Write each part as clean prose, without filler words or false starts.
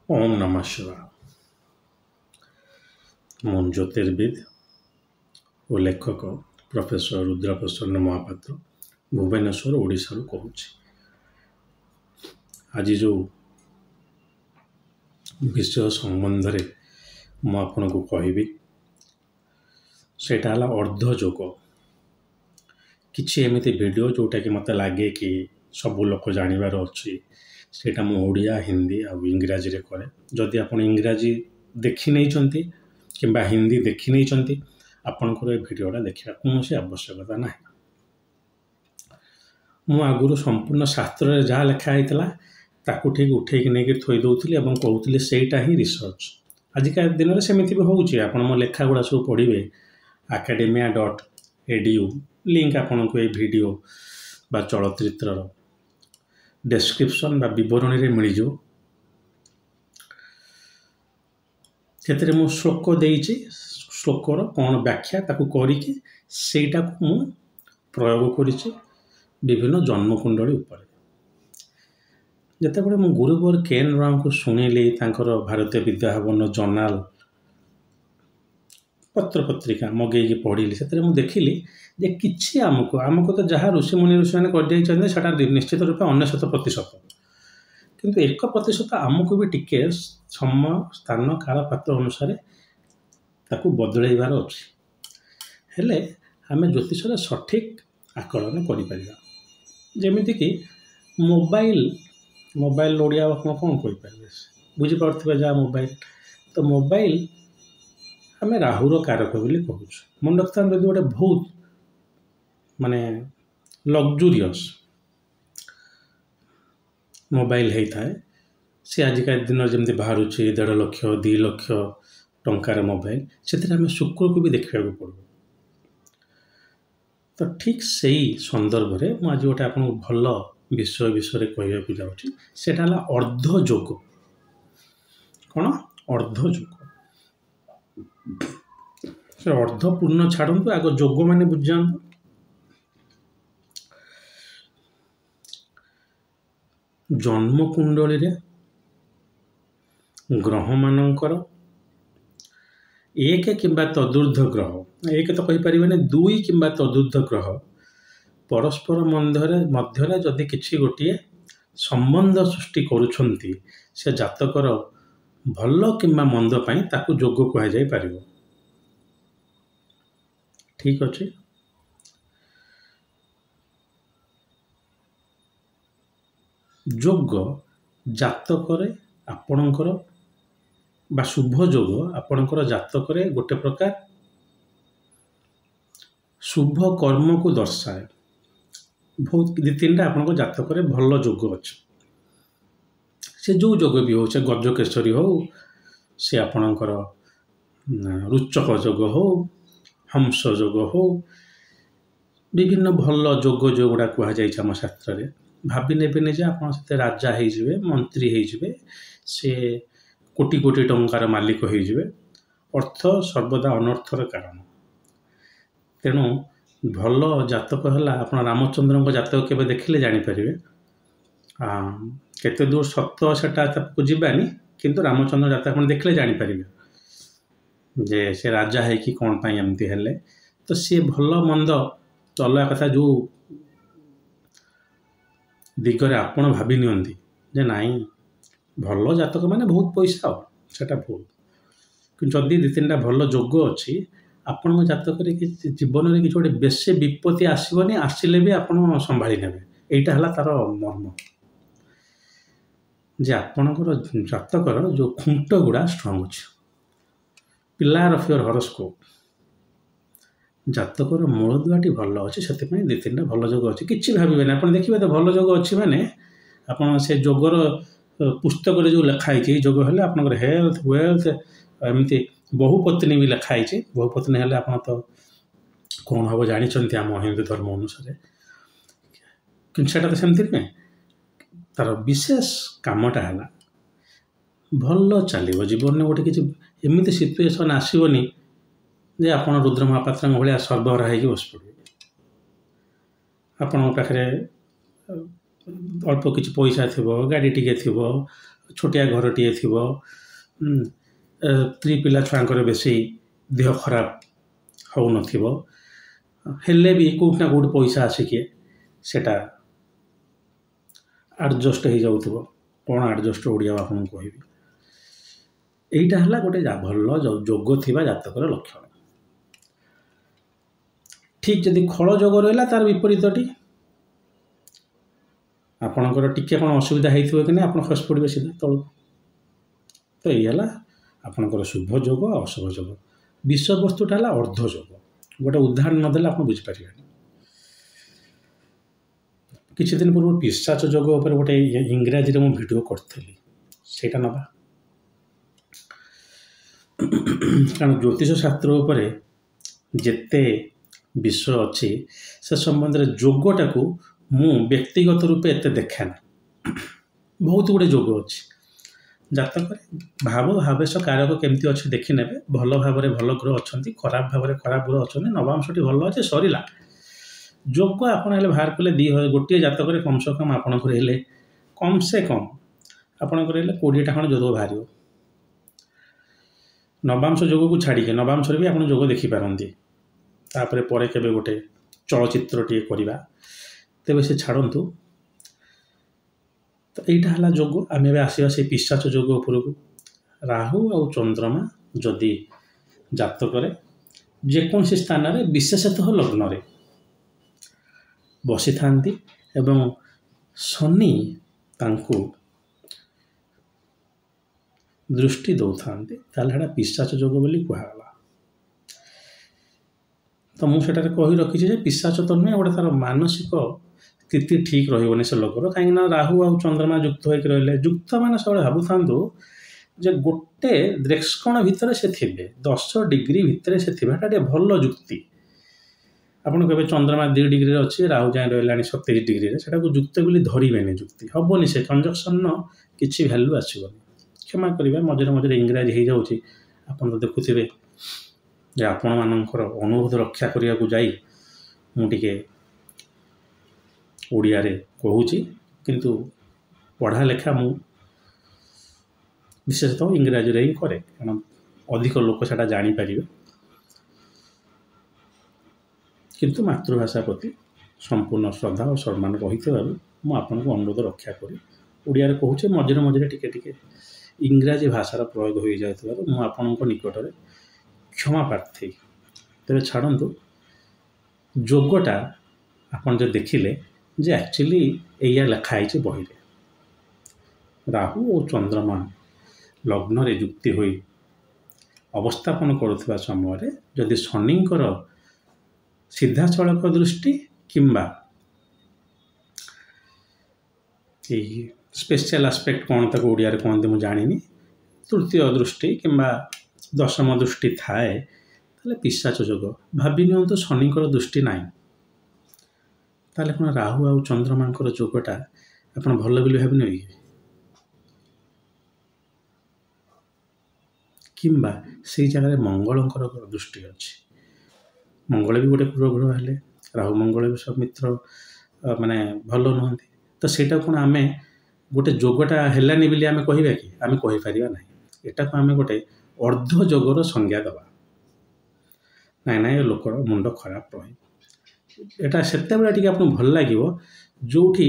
ओम नमः शिवाय। ମୁଁ ଜ୍ୟୋତିର୍ବିଦ ଓ ଲେଖକ ପ୍ରଫେସର ରୁଦ୍ରପ୍ରସନ୍ନ ମହାପାତ୍ର ଭୁବନେଶ୍ୱର ଓଡ଼ିଶାରୁ କହୁଛି। ଆଜି ଯେଉଁ ବିଷୟ ସମ୍ବନ୍ଧରେ ମୁଁ ଆପଣଙ୍କୁ କହିବି ସେଇଟା ହେଲା ଅର୍ଦ୍ଧଯୋଗ। କିଛି ଏମିତି ଭିଡ଼ିଓ ଯେଉଁଟାକି ମୋତେ ଲାଗେ କି ସବୁ ଲୋକ ଜାଣିବାର ଅଛି, ସେଇଟା ମୁଁ ଓଡ଼ିଆ, ହିନ୍ଦୀ ଆଉ ଇଂରାଜୀରେ କରେ। ଯଦି ଆପଣ ଇଂରାଜୀ ଦେଖି ନେଇଛନ୍ତି କିମ୍ବା ହିନ୍ଦୀ ଦେଖି ନେଇଛନ୍ତି, ଆପଣଙ୍କର ଏ ଭିଡ଼ିଓଟା ଦେଖିବା କୌଣସି ଆବଶ୍ୟକତା ନାହିଁ। ମୁଁ ଆଗରୁ ସମ୍ପୂର୍ଣ୍ଣ ଶାସ୍ତ୍ରରେ ଯାହା ଲେଖା ହେଇଥିଲା ତାକୁ ଠିକ୍ ଉଠେଇକି ନେଇକି ଥୋଇ ଦେଉଥିଲି ଏବଂ କହୁଥିଲି ସେଇଟା ହିଁ ରିସର୍ଚ୍ଚ। ଆଜିକା ଦିନରେ ସେମିତି ବି ହେଉଛି। ଆପଣ ମୋ ଲେଖାଗୁଡ଼ା ସବୁ ପଢ଼ିବେ academia.edu, ଲିଙ୍କ ଆପଣଙ୍କୁ এই ଭିଡ଼ିଓ ବା ଚଳଚ୍ଚିତ୍ରର ଡେସ୍କ୍ରିପସନ୍ ବା ବିବରଣୀରେ ମିଳିଯିବ। ସେଥିରେ ମୁଁ ଶ୍ଲୋକ ଦେଇଛି, ଶ୍ଲୋକର କ'ଣ ବ୍ୟାଖ୍ୟା ତାକୁ କରିକି ସେଇଟାକୁ ମୁଁ ପ୍ରୟୋଗ କରିଛି ବିଭିନ୍ନ ଜନ୍ମକୁଣ୍ଡଳୀ ଉପରେ। ଯେତେବେଳେ ମୁଁ ଗୁରୁବର କେନ୍ ରାଓଙ୍କୁ ଶୁଣିଲି, ତାଙ୍କର ଭାରତୀୟ ବିଦ୍ୟାଭବନ ଜର୍ନାଲ ପତ୍ରପତ୍ରିକା ମଗେଇକି ପଢ଼ିଲି, ସେଥିରେ ମୁଁ ଦେଖିଲି ଯେ କିଛି ଆମକୁ ତ ଯାହା ଋଷିମାନେ କରିଦେଇଛନ୍ତି ସେଟା ନିଶ୍ଚିତ ରୂପେ 99%, କିନ୍ତୁ 1% ଆମକୁ ବି ଟିକେ ସମୟ, ସ୍ଥାନ, କାଳ, ପାତ୍ର ଅନୁସାରେ ତାକୁ ବଦଳାଇବାର ଅଛି। ହେଲେ ଆମେ ଜ୍ୟୋତିଷରେ ସଠିକ୍ ଆକଳନ କରିପାରିବା। ଯେମିତିକି ମୋବାଇଲ ଓଡ଼ିଆ ଆପଣ କ'ଣ କହିପାରିବେ, ବୁଝିପାରୁଥିବେ ଯାହା ମୋବାଇଲ। ତ ମୋବାଇଲ ଆମେ ରାହୁର କାରକ ବୋଲି କହୁଛୁ। ମନେ ରଖିଥାନ୍ତୁ, ଯଦି ଗୋଟେ ବହୁତ ଲକ୍ଜୁରିୟସ୍ ମୋବାଇଲ ହେଇଥାଏ, ସେ ଆଜିକା ଦିନରେ ଯେମିତି ବାହାରୁଛି 1.5 ଲକ୍ଷ 2 ଲକ୍ଷ ଟଙ୍କାର ମୋବାଇଲ, ସେଥିରେ ଆମେ ଶୁକ୍ରକୁ ବି ଦେଖିବାକୁ ପଡ଼ିବ। ତ ଠିକ୍ ସେଇ ସନ୍ଦର୍ଭରେ ମୁଁ ଆଜି ଗୋଟେ ଆପଣଙ୍କୁ ଭଲ ବିଷୟ ବିଷୟରେ କହିବାକୁ ଯାଉଛି। ସେଟା ହେଲା ଅର୍ଦ୍ଧଯୋଗ। କ'ଣ? ଅର୍ଦ୍ଧଯୋଗ। ସେ ଅର୍ଦ୍ଧ ପୂର୍ଣ୍ଣ ଛାଡ଼ନ୍ତୁ, ଆଗ ଯୋଗ ମାନେ ବୁଝାନ୍ତୁ। ଜନ୍ମକୁଣ୍ଡଳୀରେ ଗ୍ରହମାନଙ୍କର 1 କିମ୍ବା ତଦୁର୍ଦ୍ଧ୍ୱ ଗ୍ରହ, 1 ତ କହିପାରିବେନି, 2 କିମ୍ବା ତଦୁର୍ଦ୍ଧ୍ୱ ଗ୍ରହ ପରସ୍ପର ମଧ୍ୟରେ ଯଦି କିଛି ଗୋଟିଏ ସମ୍ବନ୍ଧ ସୃଷ୍ଟି କରୁଛନ୍ତି, ସେ ଜାତକର ଭଲ କିମ୍ବା ମନ୍ଦ ପାଇଁ ତାକୁ ଯୋଗ କୁହାଯାଇପାରିବ। ଠିକ୍ ଅଛି। ଯୋଗ ଜାତକରେ ଆପଣଙ୍କର ବା ଶୁଭ ଯୋଗ ଆପଣଙ୍କର ଜାତକରେ ଗୋଟେ ପ୍ରକାର ଶୁଭ କର୍ମକୁ ଦର୍ଶାଏ। ବହୁତ 2-3ଟା ଆପଣଙ୍କ ଜାତକରେ ଭଲ ଯୋଗ ଅଛି। ସେ ଯେଉଁ ଯୋଗ ବି ହେଉ, ସେ ଗଜକେଶରୀ ହେଉ, ସେ ଆପଣଙ୍କର ରୁଚକ ଯୋଗ ହେଉ, ହଂସ ଯୋଗ ହେଉ, ବିଭିନ୍ନ ଭଲ ଯୋଗ ଯେଉଁଗୁଡ଼ା କୁହାଯାଇଛି ଆମ ଶାସ୍ତ୍ରରେ, ଭାବି ନେବେନି ଯେ ଆପଣ ସେଥିରେ ରାଜା ହେଇଯିବେ, ମନ୍ତ୍ରୀ ହେଇଯିବେ, ସେ କୋଟି କୋଟି ଟଙ୍କାର ମାଲିକ ହେଇଯିବେ। ଅର୍ଥ ସର୍ବଦା ଅନର୍ଥର କାରଣ। ତେଣୁ ଭଲ ଜାତକ ହେଲା, ଆପଣ ରାମଚନ୍ଦ୍ରଙ୍କ ଜାତକ କେବେ ଦେଖିଲେ ଜାଣିପାରିବେ। କେତେ ଦୂର ସତ ସେଟା ତାକୁ ଯିବାନି, କିନ୍ତୁ ରାମଚନ୍ଦ୍ର ଜାତକ ଆପଣ ଦେଖିଲେ ଜାଣିପାରିବେ ଯେ ସେ ରାଜା ହେଇକି କ'ଣ ପାଇଁ ଏମିତି ହେଲେ। ତ ସିଏ ଭଲ ମନ୍ଦ ତ ଅଲଗା କଥା, ଯେଉଁ ଦିଗରେ ଆପଣ ଭାବି ନିଅନ୍ତି ଯେ ନାଇଁ ଭଲ ଜାତକ ମାନେ ବହୁତ ପଇସା, ସେଟା ଭୁଲ। କିନ୍ତୁ ଯଦି 2-3ଟା ଭଲ ଯୋଗ ଅଛି, ଆପଣଙ୍କ ଜାତକରେ ଜୀବନରେ କିଛି ଗୋଟେ ବେଶୀ ବିପତ୍ତି ଆସିବନି, ଆସିଲେ ବି ଆପଣ ସମ୍ଭାଳି ନେବେ। ଏଇଟା ହେଲା ତାର ମର୍ମ, ଯେ ଆପଣଙ୍କର ଜାତକର ଯେଉଁ ଖୁଣ୍ଟ ଗୁଡ଼ା ଷ୍ଟ୍ରଙ୍ଗ ଅଛି। ପିଲାର ଅଫ୍ ୟୋର ହରୋସ୍କୋପ, ଜାତକର ମୂଳଦୁଆଟି ଭଲ ଅଛି, ସେଥିପାଇଁ 2-3ଟା ଭଲ ଯୋଗ ଅଛି। କିଛି ଭାବିବେନି, ଆପଣ ଦେଖିବେ ତ ଭଲ ଯୋଗ ଅଛି ମାନେ ଆପଣ ସେ ଯୋଗର ପୁସ୍ତକରେ ଯେଉଁ ଲେଖା ହେଇଛି, ଏଇ ଯୋଗ ହେଲେ ଆପଣଙ୍କର ହେଲ୍ଥ, ୱେଲ୍ଥ, ଏମିତି ବହୁପତ୍ନୀ ବି ଲେଖା ହେଇଛି। ବହୁପତ୍ନୀ ହେଲେ ଆପଣ ତ କ'ଣ ହେବ ଜାଣିଛନ୍ତି ଆମ ହିନ୍ଦୁ ଧର୍ମ ଅନୁସାରେ, କିନ୍ତୁ ସେଟା ତ ସେମିତି ନୁହେଁ। ତାର ବିଶେଷ କାମଟା ହେଲା ଭଲ ଚାଲିବ ଜୀବନରେ। ଗୋଟେ କିଛି ଏମିତି ସିଚୁଏସନ୍ ଆସିବନି ଯେ ଆପଣ ରୁଦ୍ର ମହାପାତ୍ରଙ୍କ ଭଳିଆ ସର୍ବହରା ହେଇକି ବସି ପଡ଼ିବେ। ଆପଣଙ୍କ ପାଖରେ ଅଳ୍ପ କିଛି ପଇସା ଥିବ, ଗାଡ଼ି ଟିକେ ଥିବ, ଛୋଟିଆ ଘରଟିଏ ଥିବ, ସ୍ତ୍ରୀ ପିଲା ଛୁଆଙ୍କର ବେଶୀ ଦେହ ଖରାପ ହେଉନଥିବ, ହେଲେ ବି କେଉଁଠି ନା କେଉଁଠି ପଇସା ଆସିକି ସେଇଟା ଆଡ଼ଜଷ୍ଟ ହେଇଯାଉଥିବ। କ'ଣ ଆଡ଼ଜଷ୍ଟ ଓଡ଼ିଆ ଆପଣଙ୍କୁ କହିବି। ଏଇଟା ହେଲା ଗୋଟେ ଭଲ ଯୋଗ ଥିବା ଜାତକର ଲକ୍ଷଣ। ଠିକ୍ ଯଦି ଖଳ ଯୋଗ ରହିଲା ତାର ବିପରୀତଟି, ଆପଣଙ୍କର ଟିକେ କ'ଣ ଅସୁବିଧା ହେଇଥିବ କି ନା ଆପଣ ଖସି ପଡ଼ିବେ ସିଧା ତଳକୁ। ତ ଏଇ ହେଲା ଆପଣଙ୍କର ଶୁଭ ଯୋଗ ଆଉ ଅଶୁଭ ଯୋଗ। ବିଷୟବସ୍ତୁଟା ହେଲା ଅର୍ଦ୍ଧ ଯୋଗ। ଗୋଟେ ଉଦାହରଣ ନଦେଲେ ଆପଣ ବୁଝିପାରିବେନି। କିଛି ଦିନ ପୂର୍ବରୁ ପିଶାଚ ଯୋଗ ଉପରେ ଗୋଟେ ଇଂରାଜୀରେ ମୁଁ ଭିଡ଼ିଓ କରିଥିଲି, ସେଇଟା ନେବା। କାରଣ ଜ୍ୟୋତିଷ ଶାସ୍ତ୍ର ଉପରେ ଯେତେ ବିଷୟ ଅଛି ସେ ସମ୍ବନ୍ଧରେ ଯୋଗଟାକୁ ମୁଁ ବ୍ୟକ୍ତିଗତ ରୂପେ ଏତେ ଦେଖେ ନା। ବହୁତ ଗୁଡ଼ିଏ ଯୋଗ ଅଛି ଜାତକରେ। ଭାବେଶ କାରକ କେମିତି ଅଛି ଦେଖିନେବେ। ଭଲ ଭାବରେ ଭଲ ଗ୍ରହ ଅଛନ୍ତି, ଖରାପ ଭାବରେ ଖରାପ ଗ୍ରହ ଅଛନ୍ତି, ନବାଂଶଟି ଭଲ ଅଛି, ସରିଲା। ଯୋଗ ଆପଣ ହେଲେ ବାହାର କଲେ ଗୋଟିଏ ଜାତକରେ କମ୍ ସେ କମ୍ ଆପଣଙ୍କର ହେଲେ ଆପଣଙ୍କର ହେଲେ 20ଟା ଖଣ୍ଡେ ଯୋଗ ବାହାରିବ। ନବାଂଶ ଯୋଗକୁ ଛାଡ଼ିକି ନବାଂଶରେ ବି ଆପଣ ଯୋଗ ଦେଖିପାରନ୍ତି। ତାପରେ ପରେ କେବେ ଗୋଟେ ଚଳଚ୍ଚିତ୍ରଟିଏ କରିବା। ତେବେ ସେ ଛାଡ଼ନ୍ତୁ। ତ ଏଇଟା ହେଲା ଯୋଗ। ଆମେ ଏବେ ଆସିବା ସେଇ ପିଶାଚ ଯୋଗ ଉପରକୁ। ରାହୁ ଆଉ ଚନ୍ଦ୍ରମା ଯଦି ଜାତକରେ ଯେକୌଣସି ସ୍ଥାନରେ ବିଶେଷତଃ ଲଗ୍ନରେ ବସିଥାନ୍ତି ଏବଂ ଶନି ତାଙ୍କୁ ଦୃଷ୍ଟି ଦେଉଥାନ୍ତି, ତାହେଲେ ସେଇଟା ପିଶାଚ ଯୋଗ ବୋଲି କୁହାଗଲା। ତ ମୁଁ ସେଠାରେ କହି ରଖିଛି ଯେ ପିଶାଚ ତ ନୁହେଁ, ଗୋଟେ ତାର ମାନସିକ ସ୍ଥିତି ଠିକ୍ ରହିବନି ସେ ଲୋକର। କାହିଁକିନା ରାହୁ ଆଉ ଚନ୍ଦ୍ରମା ଯୁକ୍ତ ହୋଇକି ରହିଲେ, ଯୁକ୍ତ ମାନେ ସବୁବେଳେ ଭାବୁଥାନ୍ତୁ ଯେ ଗୋଟେ ଦେଶକୋଣ ଭିତରେ ସେ ଥିବେ, 10 ଡିଗ୍ରୀ ଭିତରେ ସେ ଥିବେ। ଏଟା ଟିକେ ଭଲ ଯୁକ୍ତି। ଆପଣ କେବେ ଚନ୍ଦ୍ରମା 2 ଡିଗ୍ରୀରେ ଅଛି, ରାହୁ ଯାଏଁ ରହିଲାଣି 27 ଡିଗ୍ରୀରେ, ସେଟାକୁ ଯୁକ୍ତ ବୋଲି ଧରିବେନି। ଯୁକ୍ତି ହେବନି, ସେ କଞ୍ଜକ୍ସନ୍ର କିଛି ଭ୍ୟାଲୁ ଆସିବନି। କ୍ଷମା କରିବେ, ମଝିରେ ମଝିରେ ଇଂରାଜୀ ହେଇଯାଉଛି। ଆପଣ ତ ଦେଖୁଥିବେ ଯେ ଆପଣମାନଙ୍କର ଅନୁରୋଧ ରକ୍ଷା କରିବାକୁ ଯାଇ ମୁଁ ଟିକେ ଓଡ଼ିଆରେ କହୁଛି, କିନ୍ତୁ ପଢ଼ା ଲେଖା ମୁଁ ବିଶେଷତଃ ଇଂରାଜୀରେ ହିଁ କରେ, କାରଣ ଅଧିକ ଲୋକ ସେଇଟା ଜାଣିପାରିବେ। କିନ୍ତୁ ମାତୃଭାଷା ପ୍ରତି ସମ୍ପୂର୍ଣ୍ଣ ଶ୍ରଦ୍ଧା ଓ ସମ୍ମାନ ରହିଥିବାରୁ ମୁଁ ଆପଣଙ୍କୁ ଅନୁରୋଧ ରକ୍ଷା କରି ଓଡ଼ିଆରେ କହୁଛି। ମଝିରେ ମଝିରେ ଟିକେ ଟିକେ ଇଂରାଜୀ ଭାଷାର ପ୍ରୟୋଗ ହୋଇଯାଉଥିବାରୁ ମୁଁ ଆପଣଙ୍କ ନିକଟରେ କ୍ଷମା ପ୍ରାର୍ଥୀ। ତେବେ ଛାଡ଼ନ୍ତୁ। ଯୋଗଟା ଆପଣ ଯଦି ଦେଖିଲେ ଯେ ଆକ୍ଚୁଆଲି ଏଇଆ ଲେଖା ହେଇଛି ବହିରେ। ରାହୁ ଓ ଚନ୍ଦ୍ରମା ଲଗ୍ନରେ ଯୁକ୍ତି ହୋଇ ଅବସ୍ଥାପନ କରୁଥିବା ସମୟରେ ଯଦି ଶନିଙ୍କର ସିଧାସଳଖ ଦୃଷ୍ଟି କିମ୍ବା ଏଇ ସ୍ପେଶିଆଲ ଆସ୍ପେକ୍ଟ କ'ଣ ତାକୁ ଓଡ଼ିଆରେ କହନ୍ତି ମୁଁ ଜାଣିନି, ତୃତୀୟ ଦୃଷ୍ଟି କିମ୍ବା ଦଶମ ଦୃଷ୍ଟି ଥାଏ, ତାହେଲେ ପିଶାଚ ଯୋଗ। ଭାବି ନିଅନ୍ତୁ ଶନିଙ୍କର ଦୃଷ୍ଟି ନାହିଁ, ତାହେଲେ କ'ଣ ରାହୁ ଆଉ ଚନ୍ଦ୍ରମାଙ୍କର ଯୋଗଟା ଆପଣ ଭଲ ବୋଲି ଭାବି ନେବେ କି? କିମ୍ବା ସେଇ ଜାଗାରେ ମଙ୍ଗଳଙ୍କର ଦୃଷ୍ଟି ଅଛି। ମଙ୍ଗଳ ବି ଗୋଟେ ଗ୍ରହ ହେଲେ, ରାହୁ ମଙ୍ଗଳ ବି ସବୁ ମିତ୍ର ମାନେ ଭଲ ନୁହନ୍ତି। ତ ସେଇଟା କ'ଣ ଆମେ ଗୋଟେ ଯୋଗଟା ହେଲାନି ବୋଲି ଆମେ କହିବା କି? ଆମେ କହିପାରିବା ନାହିଁ। ଏଟାକୁ ଆମେ ଗୋଟେ ଅର୍ଦ୍ଧ ଯୋଗର ସଂଜ୍ଞା ଦେବା। ନାଇଁ ଏ ଲୋକର ମୁଣ୍ଡ ଖରାପ ରହିବ। ଏଟା ସେତେବେଳେ ଟିକେ ଆପଣଙ୍କୁ ଭଲ ଲାଗିବ ଯେଉଁଠି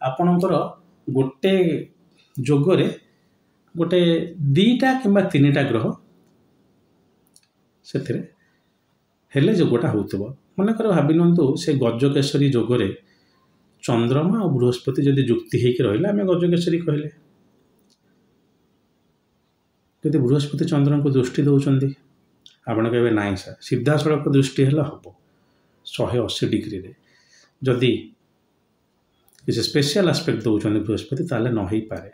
ଆପଣଙ୍କର ଗୋଟେ ଯୋଗରେ ଗୋଟେ 2ଟା କିମ୍ବା 3ଟା ଗ୍ରହ ସେଥିରେ ହେଲେ ଯୋଗଟା ହେଉଥିବ। ମନେକର ଭାବି ନିଅନ୍ତୁ ସେ ଗଜକେଶରୀ ଯୋଗରେ ଚନ୍ଦ୍ରମା ଆଉ ବୃହସ୍ପତି ଯଦି ଯୁକ୍ତି ହେଇକି ରହିଲେ, ଆମେ ଗଜକେଶରୀ କହିଲେ। ଯଦି ବୃହସ୍ପତି ଚନ୍ଦ୍ରଙ୍କୁ ଦୃଷ୍ଟି ଦେଉଛନ୍ତି, ଆପଣ କହିବେ ନାଇଁ ସାର୍, ସିଧାସଳଖ ଦୃଷ୍ଟି ହେଲେ ହେବ 180 ଡିଗ୍ରୀରେ। ଯଦି କିଛି ସ୍ପେଶିଆଲ ଆସ୍ପେକ୍ଟ ଦେଉଛନ୍ତି ବୃହସ୍ପତି, ତାହେଲେ ନ ହେଇପାରେ,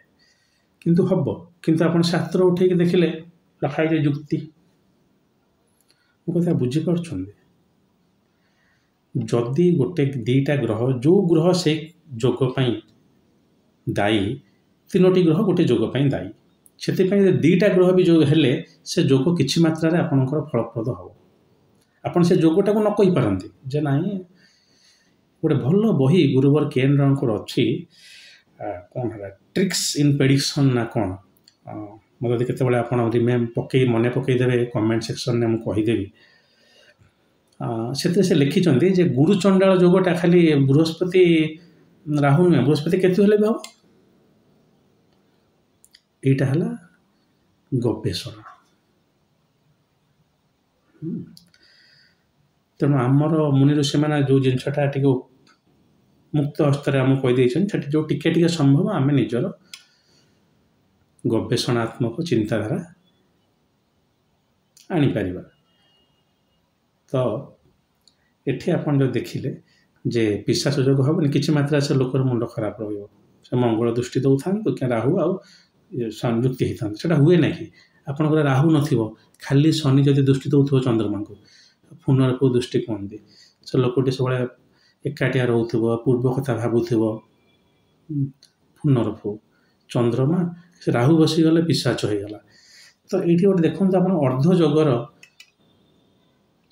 କିନ୍ତୁ ହେବ। କିନ୍ତୁ ଆପଣ ଶାସ୍ତ୍ର ଉଠେଇକି ଦେଖିଲେ ଲେଖା ହେଇଛି ଯୁକ୍ତି। ମୋ କଥା ବୁଝିପାରୁଛନ୍ତି? ଯଦି ଗୋଟେ 2ଟା ଗ୍ରହ, ଯେଉଁ ଗ୍ରହ ସେଇ ଯୋଗ ପାଇଁ ଦାୟୀ, 3ଟି ଗ୍ରହ ଗୋଟେ ଯୋଗ ପାଇଁ ଦାୟୀ, ସେଥିପାଇଁ 2ଟା ଗ୍ରହ ବି ଯୋଗ ହେଲେ ସେ ଯୋଗ କିଛି ମାତ୍ରାରେ ଆପଣଙ୍କର ଫଳପ୍ରଦ ହେବ। ଆପଣ ସେ ଯୋଗଟାକୁ ନ କହିପାରନ୍ତି ଯେ ନାହିଁ। ଗୋଟେ ଭଲ ବହି ଗୁରୁବର କେନ୍ ରାଓଙ୍କର ଅଛି, କ'ଣ ହେଲା ट्रिक्स इन प्रेडिक्शन ना कौन मतलब केतबेले आपण मने पकईदेवे कमेंट सेक्शन में मुझे कहीदेवी से लिखिं जे गुरु चंडाल जोगटा खाली बृहस्पति राहु नुहे बृहस्पति केतु हेले भी हम यहीटा है गवेषणा तेणु आमर मुनि ऋषि मैंने जो जिनसा टी मुक्त हस्तर आम कहीदे जो टिके संभव आम निजर गवेषणात्मक चिंताधारा आनीपर तो ये आपन जो देखिले जे पिशाच जोग हेनी कि मात्रा से लोकर मुंड खराब रे मंगल दृष्टि दौ था क्या राहु आउ संयुक्ति होता है हुए ना कि आपंकर राहु नथिबो खाली शनि जदि दृष्टि दौथ चंद्रमा को पुनर्पु दृष्टि कहते से लोकटी सब एकाटिया रोथब पूर्व कथा भावुव पुनर्पु चंद्रमा से राहु बसीगले पिशाच होगला तो ये गोटे देखो आप अर्ध जोगर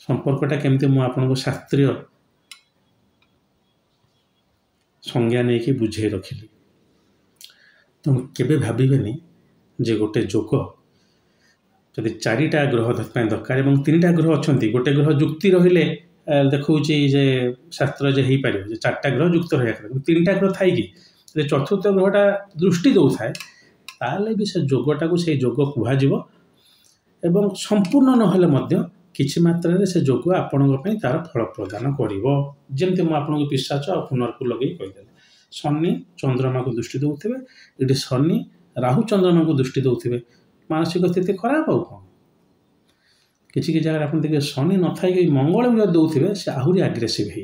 संपर्कटा केमती मुझे शास्त्रीय संज्ञा नहीं कि बुझे रखिली तो केबे भाविबेनी जे गोटे जोग जदि चारिटा ग्रह दरकार और 3टा ग्रह अच्छा गोटे ग्रह जुक्ति रहिले देखा जे शास्त्र जे हो पार 4टा ग्रह जुक्त रहा 3टा ग्रह थी चतुर्थ ग्रहटा दृष्टि दौ थाए ताले भी से जोगटा को से जोग कहुव संपूर्ण नहेले किछि मात्रा रे से जोग आपण तार फल प्रदान करमती मुझे पिशाच आ पुनर्पु लगे कहीदेली शनि चंद्रमा को दृष्टि दौथे ये शनि राहु चंद्रमा को दृष्टि दौथे मानसिक स्थिति खराब आउ कौन किसी जगह आप देखिए शनि न थी मंगल भी दौथे से आहरी आग्रेसिव हो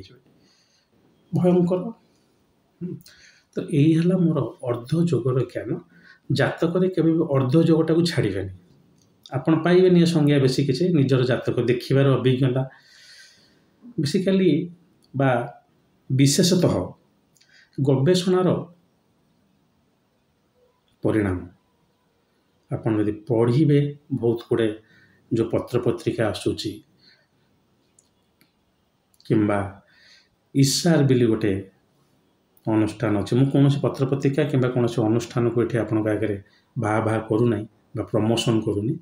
भयंकर तो यही है मोर अर्ध जोगर ज्ञान जातक केवे भी अर्ध जोगटा को छाड़बेनि आपण पाइबेनि संज्ञा बेसी किसी निजर जातक देखिबार अभिज्ञता बेसिकाली बा विशेषतः गवेषणार परिणाम आपन यदि पढ़े बहुत गुड़े जो पत्र पत्रिका आसूची किंबा ईसार बिली गोटे अनुष्ठान अच्छे मुझे कौन पत्र पत्रिका किंबा कौन अनुष्ठान को ये आपण आगे बाहा करूना बा प्रमोशन करूनी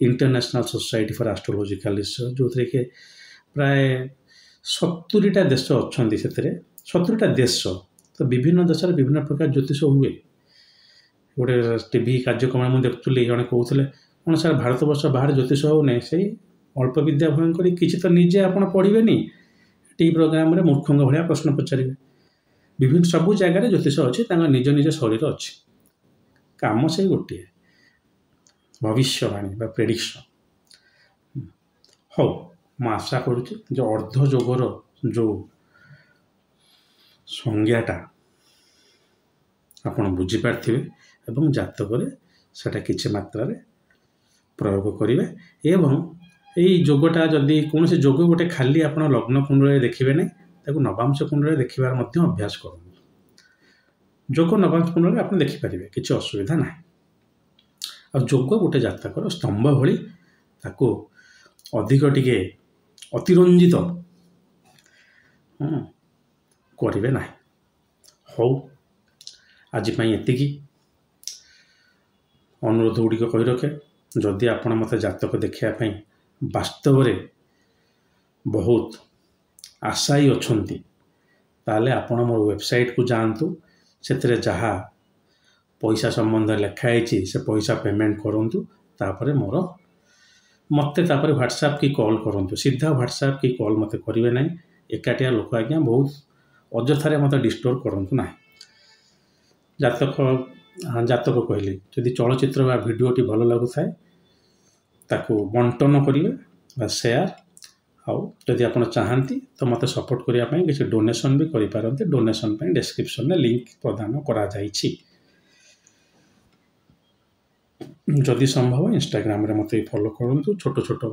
international society for astrological research जो थे कि प्राय 70टा देश अच्छा से 70टा देश तो विभिन्न देश विभिन्न प्रकार ज्योतिष हुए गोटे टीवी कार्यक्रम मुझे देखुली जड़े कहते कौन सर भारत वर्ष बाहर ज्योतिष होना से अल्प विद्या भयंकर किसी तो निजे आप पढ़े टी प्रोग्राम मूर्खों भाया प्रश्न पचारे विभिन्न सबू जगार ज्योतिष अच्छे निज निज शरीर अच्छे काम से गोटे भविष्यवाणी प्रेडिक्शन हो मु आशा करुच्ची जो अर्ध जोगर जो संज्ञाटा आपण बुझीपारे एवं जातक सेटा किछि मात्रा रे प्रयोग करेंगे एवं यही जोगटा जदि कौन से जोग गोटे खाली आप लग्न कुंडल देखिए ना ताकू नवांश कुंडल देखार अभ्यास करूँ जोग नवांश कुंडल आप देखिपारे किसी असुविधा ना आ जोग गोटे जातकर स्तंभ भली ताकू अधिक टिके अतिरंजित करेंगे ना हो आज एति अनुरोध गुड़िक कही रखे जदि आपण मत जातक देखापी वास्तव रे बहुत आशायी अच्छा ताले आपण मोर वेबसाइट को जातु से जहाँ पैसा संबंध लिखाई से पैसा पेमेंट करूँ तापर मोर मत व्हाट्सएप की कॉल करूँ सीधा व्हाट्सएप की कॉल मत करेंगे ना एकाटिया लोक आज्ञा बहुत अजथारे मत डिस्टर्ब करूँ ना जातक जातक कहली जदि चलचित्र व भिडियोटी भल लगुए ताकू बंटन करेंगे शेयर आउ जदि आप चाहती तो मत सपोर्ट करने किसी डोनेशन भी करें डोनेशन डिस्क्रिप्शन में लिंक प्रदान करा जदि संभव इंस्टाग्राम रे मत फॉलो करूँ छोट छोट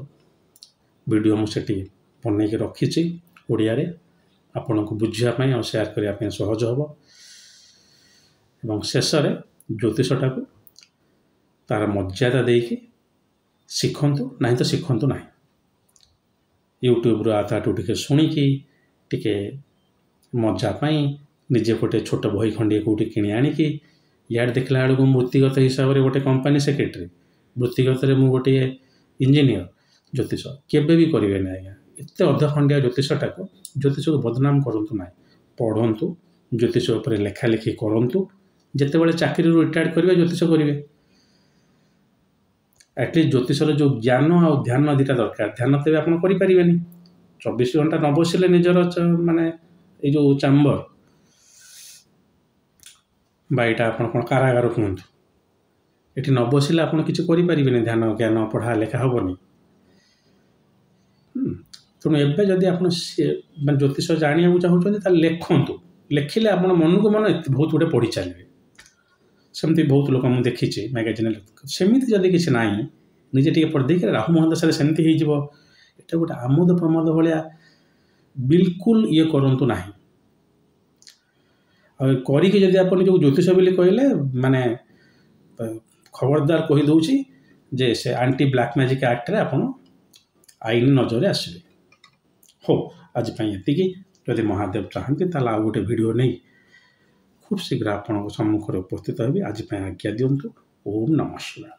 वीडियो मुझे बन रखी ओडिया रे आपण को बुझापी और शेयर करने सहज हम एवं शेष ज्योतिषटा को तार मर्यादा देकी शिखंतु नहीं तो शिखंतु ना यूट्यूब आठू टे शुणिकी टे मजापी निजे गोटे छोट बही खंडे कौटी कि आणिकी इे देखला बेलू वृत्तिगत हिसाब से गोटे कंपानी सेक्रेटरी, वृत्तिगत मु गोटे इंजीनियर, ज्योतिष केबे भी करेंगे ना आज्ञा। एत अधखंडिया ज्योतिषटा को ज्योतिष को बदनाम करूँ ना, पढ़ु ज्योतिष उपर लेखालेखि करूँ, जिते चाकरी रिटायर्ड करेंगे ज्योतिष करेंगे। एटलिस्ट ज्योतिषर जो ज्ञान आ ध्यान दुटा दरकार, ध्यान तेज आप करें 24 घंटा न बसिले निजर माने ये जो चैम्बर बा यहाँ आप कारागार कहतु, ये न बसिले आप किसी करें ध्यान ज्ञान पढ़ा लेखा हेनी। तेणु एवं जदि आप ज्योतिष जाना चाहते लिखतु, लिखिले आप मन को मन बहुत गुटे पढ़ी चलिए। सेमती बहुत लोक मुझे देखी मैगजीन, सेमती जदि किसी ना निजे टे पढ़ देख राहु महादशा सेमती हो गोटे आमोद प्रमोद भाया बिल्कुल ये करूँ ना। करी आप जो ज्योतिष बोली कहले माने खबरदार कहीदे जे से एंटी ब्लैक मैजिक एक्ट रे आप आईन नजर आसवे। हो आज ये जदि महादेव चाहती आ गोटे वीडियो नहीं खूब शीघ्र आप सम्मुखें उपस्थित होगी। आज आज्ञा दिंतु। ओम नमः शिवाय।